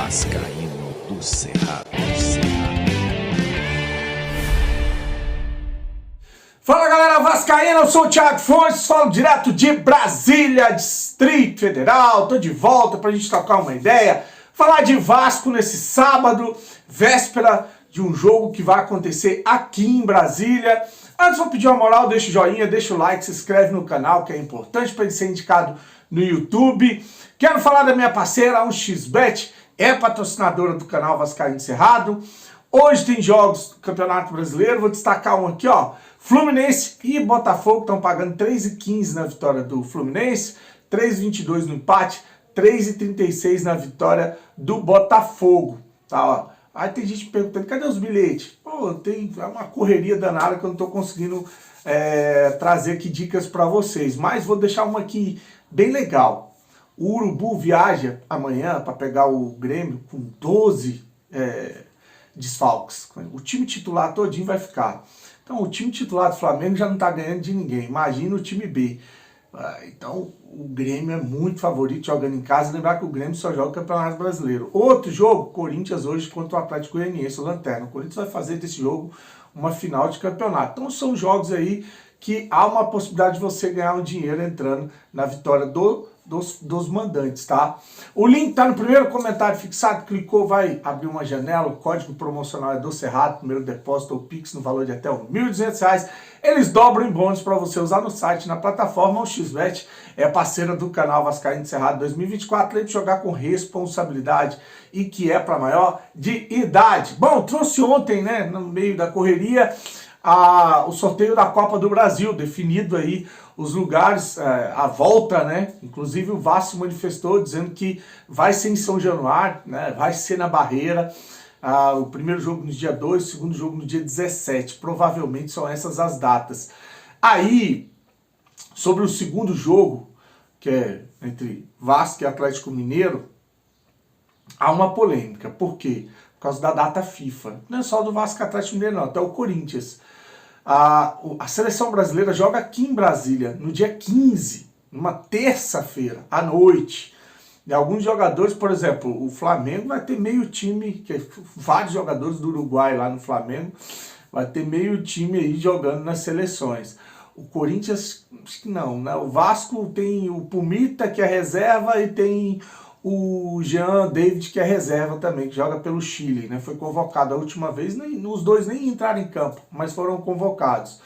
Vascaíno do Cerrado. Fala galera vascaína, eu sou o Thiago Fontes, falo direto de Brasília, Distrito Federal. Tô de volta pra gente trocar uma ideia, falar de Vasco nesse sábado, véspera de um jogo que vai acontecer aqui em Brasília. Antes vou pedir uma moral, deixa o joinha, deixa o like, se inscreve no canal, que é importante para ele ser indicado no YouTube. Quero falar da minha parceira, a 1xBet, é patrocinadora do canal Vascaíno Cerrado. Hoje tem jogos do Campeonato Brasileiro, vou destacar um aqui, ó. Fluminense e Botafogo estão pagando 3,15 na vitória do Fluminense, 3,22 no empate, 3,36 na vitória do Botafogo, tá, ó. Aí tem gente perguntando, cadê os bilhetes? Pô, é uma correria danada que eu não tô conseguindo trazer aqui dicas para vocês, mas vou deixar uma aqui bem legal. O Urubu viaja amanhã para pegar o Grêmio com 12 desfalques. O time titular todinho vai ficar. Então o time titular do Flamengo já não está ganhando de ninguém. Imagina o time B. Então o Grêmio é muito favorito jogando em casa. Lembrar que o Grêmio só joga o Campeonato Brasileiro. Outro jogo, Corinthians hoje contra o Atlético Goianiense, o Lanterna. O Corinthians vai fazer desse jogo uma final de campeonato. Então são jogos aí que há uma possibilidade de você ganhar um dinheiro entrando na vitória dos mandantes, tá? O link tá no primeiro comentário fixado, clicou, vai abrir uma janela, o código promocional é do Cerrado, primeiro depósito ou Pix no valor de até R$ 1.200. Eles dobram em bônus para você usar no site, na plataforma. O 1xBet é parceira do canal Vascaíno Cerrado 2024, lembre de jogar com responsabilidade e que é para maior de idade. Bom, trouxe ontem, né, no meio da correria, o sorteio da Copa do Brasil, definido aí os lugares, a volta, né? Inclusive o Vasco manifestou dizendo que vai ser em São Januário, né? Vai ser na Barreira. O primeiro jogo no dia 2, o segundo jogo no dia 17. Provavelmente são essas as datas. Aí, sobre o segundo jogo, que é entre Vasco e Atlético Mineiro, há uma polêmica. Por quê? Por causa da data FIFA. Não é só do Vasco e Atlético Mineiro, não, até o Corinthians. A seleção brasileira joga aqui em Brasília, no dia 15, numa terça-feira, à noite. E alguns jogadores, por exemplo, o Flamengo vai ter meio time, vários jogadores do Uruguai lá no Flamengo, vai ter meio time aí jogando nas seleções. O Corinthians, acho que não, né? O Vasco tem o Pumita, que é reserva, e tem o Jean David, que é reserva também, que joga pelo Chile, né? Foi convocado a última vez, os dois nem entraram em campo, mas foram convocados.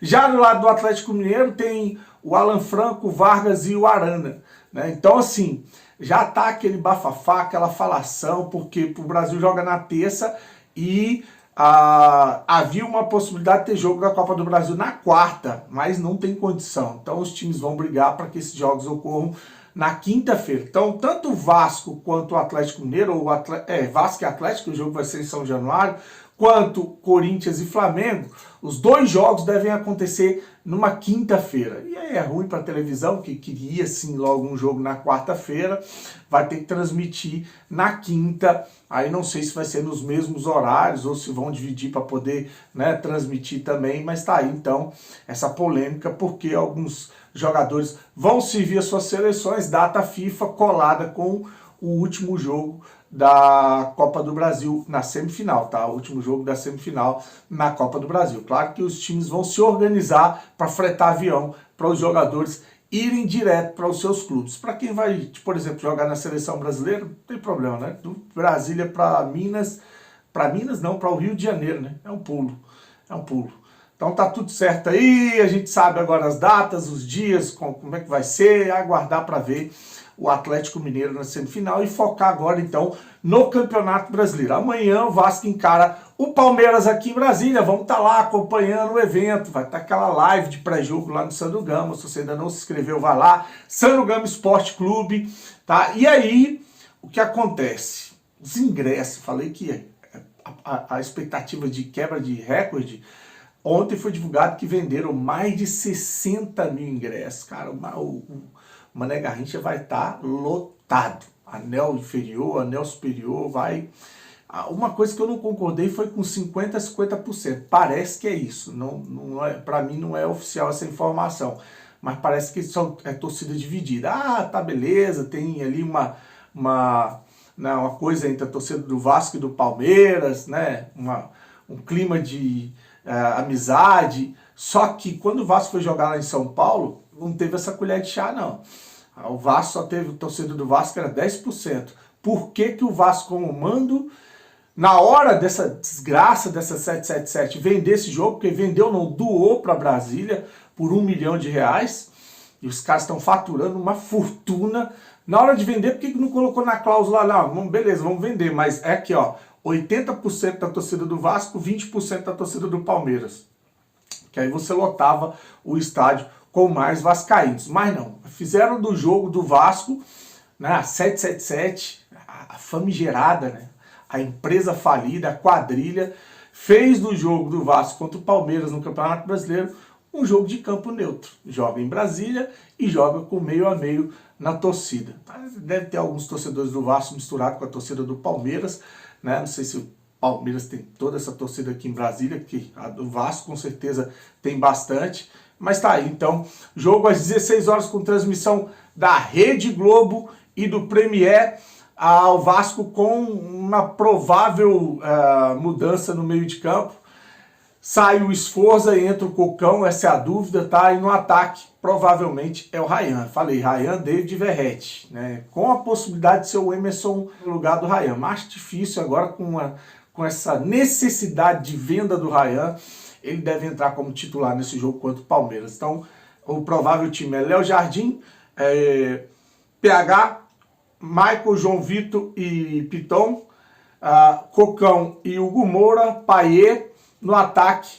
Já do lado do Atlético Mineiro tem o Alan Franco, o Vargas e o Arana, né? Então assim, já tá aquele bafafá, aquela falação, porque o Brasil joga na terça e havia uma possibilidade de ter jogo da Copa do Brasil na quarta, mas não tem condição. Então os times vão brigar para que esses jogos ocorram na quinta-feira. Então, tanto o Vasco quanto o Atlético Mineiro, ou Vasco e Atlético, o jogo vai ser em São Januário, quanto Corinthians e Flamengo, os dois jogos devem acontecer numa quinta-feira. E aí é ruim para a televisão, que queria sim logo um jogo na quarta-feira, vai ter que transmitir na quinta. Aí não sei se vai ser nos mesmos horários ou se vão dividir para poder, né, transmitir também, mas tá aí então essa polêmica, porque alguns jogadores vão servir as suas seleções, data FIFA colada com o último jogo da Copa do Brasil na semifinal, tá? O último jogo da semifinal na Copa do Brasil. Claro que os times vão se organizar para fretar avião para os jogadores irem direto para os seus clubes. Para quem vai, por exemplo, jogar na seleção brasileira, não tem problema, né? Do Brasília para Minas não, para o Rio de Janeiro, né? É um pulo. Então tá tudo certo aí, a gente sabe agora as datas, os dias, como é que vai ser, aguardar para ver o Atlético Mineiro na semifinal e focar agora então no Campeonato Brasileiro. Amanhã o Vasco encara o Palmeiras aqui em Brasília, vamos estar lá acompanhando o evento, vai estar aquela live de pré-jogo lá no Sandro Gama, se você ainda não se inscreveu, vai lá, Sandro Gama Esporte Clube, tá? E aí, o que acontece? Os ingressos, falei que a expectativa de quebra de recorde. Ontem foi divulgado que venderam mais de 60 mil ingressos. Cara, o Mané Garrincha vai estar lotado. Anel inferior, anel superior, vai... Uma coisa que eu não concordei foi com 50% a 50%. Parece que é isso. Não é, para mim não é oficial essa informação. Mas parece que é torcida dividida. Ah, tá beleza, tem ali uma né, uma coisa entre a torcida do Vasco e do Palmeiras, né, um clima de amizade. Só que quando o Vasco foi jogar lá em São Paulo, não teve essa colher de chá, não. O Vasco só teve, o torcedor do Vasco era 10%. Por que que o Vasco, como mando, na hora dessa desgraça, dessa 777, vender esse jogo, porque vendeu, não, doou para Brasília por R$1 milhão, e os caras estão faturando uma fortuna. Na hora de vender, por que não colocou na cláusula lá? Não, beleza, vamos vender, mas é aqui, ó, 80% da torcida do Vasco, 20% da torcida do Palmeiras. Que aí você lotava o estádio com mais vascaínos. Mas não, fizeram do jogo do Vasco, né, a 777, a famigerada, né, a empresa falida, a quadrilha, fez do jogo do Vasco contra o Palmeiras no Campeonato Brasileiro um jogo de campo neutro. Joga em Brasília e joga com meio a meio na torcida. Deve ter alguns torcedores do Vasco misturados com a torcida do Palmeiras, né? Não sei se o Palmeiras tem toda essa torcida aqui em Brasília, que a do Vasco com certeza tem bastante. Mas tá aí, então, jogo às 16 horas com transmissão da Rede Globo e do Premier, ao Vasco com uma provável mudança no meio de campo. Sai o Sforza e entra o Cocão, essa é a dúvida, tá? E no ataque, provavelmente, é o Rayan. Falei, Rayan, David e Verratti, né? Com a possibilidade de ser o Emerson no lugar do Rayan. Mais difícil agora com essa necessidade de venda do Rayan, ele deve entrar como titular nesse jogo contra o Palmeiras. Então, o provável time é Léo Jardim, PH, Michael, João Vitor e Piton, Cocão e Hugo Moura, Payet. No ataque,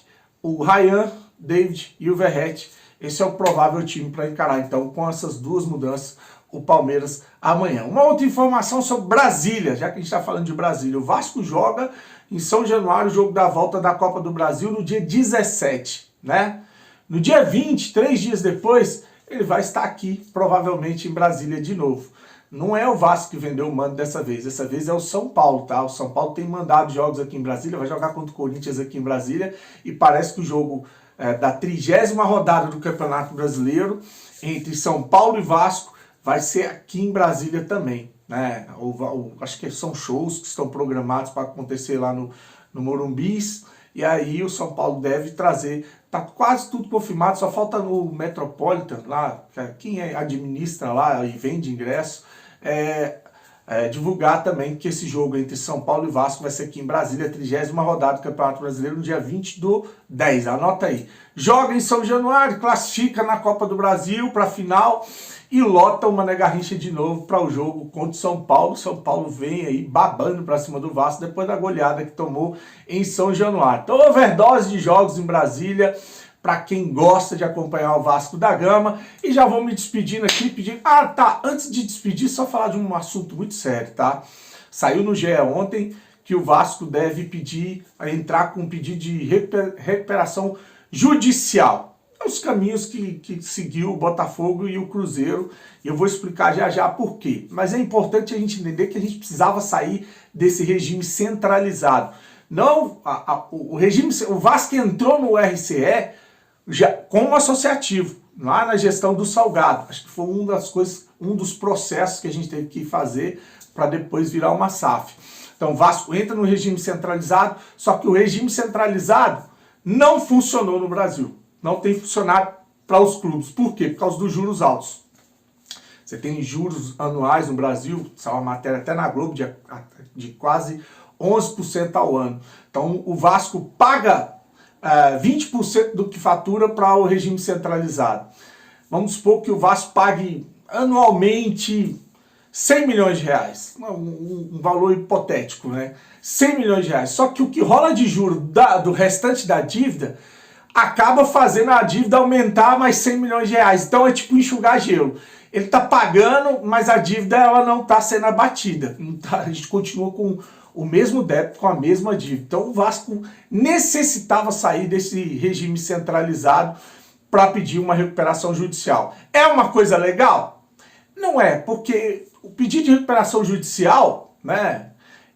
o Rayan, David e o Verratti. Esse é o provável time para encarar, então, com essas duas mudanças, o Palmeiras amanhã. Uma outra informação sobre Brasília, já que a gente está falando de Brasília. O Vasco joga em São Januário o jogo da volta da Copa do Brasil no dia 17, né? No dia 20, 3 dias depois, ele vai estar aqui, provavelmente em Brasília de novo. Não é o Vasco que vendeu o mando dessa vez é o São Paulo, tá? O São Paulo tem mandado jogos aqui em Brasília, vai jogar contra o Corinthians aqui em Brasília, e parece que o jogo da 30ª rodada do Campeonato Brasileiro, entre São Paulo e Vasco, vai ser aqui em Brasília também, né? Acho que são shows que estão programados para acontecer lá no Morumbis, e aí o São Paulo deve trazer, tá quase tudo confirmado, só falta no Metropolitan, lá, quem administra lá e vende ingresso, divulgar também que esse jogo entre São Paulo e Vasco vai ser aqui em Brasília, a 30ª rodada do Campeonato Brasileiro, no dia 20/10, anota aí. Joga em São Januário, classifica na Copa do Brasil para a final e lota o Mané Garrincha de novo para o jogo contra o São Paulo. São Paulo vem aí babando para cima do Vasco depois da goleada que tomou em São Januário. Então, overdose de jogos em Brasília, para quem gosta de acompanhar o Vasco da Gama. E já vou me despedindo aqui, pedindo... Ah, tá, antes de despedir, só falar de um assunto muito sério, tá? Saiu no GE ontem que o Vasco deve entrar com um pedido de recuperação judicial. É os caminhos que seguiu o Botafogo e o Cruzeiro, e eu vou explicar já já por quê. Mas é importante a gente entender que a gente precisava sair desse regime centralizado. Não, o Vasco entrou no RCE já como associativo, lá na gestão do Salgado. Acho que foi um dos processos que a gente teve que fazer para depois virar uma SAF. Então o Vasco entra no regime centralizado, só que o regime centralizado não funcionou no Brasil. Não tem funcionado para os clubes. Por quê? Por causa dos juros altos. Você tem juros anuais no Brasil, saiu uma matéria até na Globo de quase 11% ao ano. Então o Vasco paga 20% do que fatura para o regime centralizado. Vamos supor que o Vasco pague anualmente 100 milhões de reais. Um valor hipotético, né? 100 milhões de reais. Só que o que rola de juros do restante da dívida acaba fazendo a dívida aumentar mais 100 milhões de reais. Então é tipo enxugar gelo. Ele está pagando, mas a dívida ela não está sendo abatida. A gente continua com o mesmo débito, com a mesma dívida. Então o Vasco necessitava sair desse regime centralizado para pedir uma recuperação judicial. É uma coisa legal? Não é, porque o pedido de recuperação judicial, né,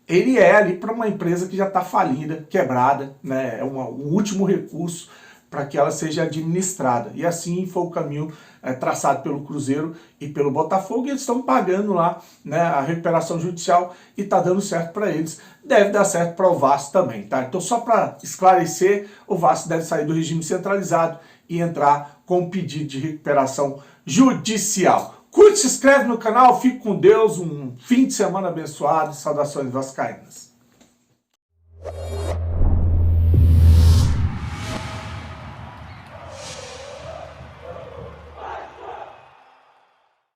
ele é ali para uma empresa que já está falida, quebrada, né, é um último recurso para que ela seja administrada. E assim foi o caminho traçado pelo Cruzeiro e pelo Botafogo, e eles estão pagando lá, né, a recuperação judicial e está dando certo para eles. Deve dar certo para o Vasco também, tá? Então, só para esclarecer, o Vasco deve sair do regime centralizado e entrar com um pedido de recuperação judicial. Curte, se inscreve no canal, fique com Deus, um fim de semana abençoado, saudações vascaínas.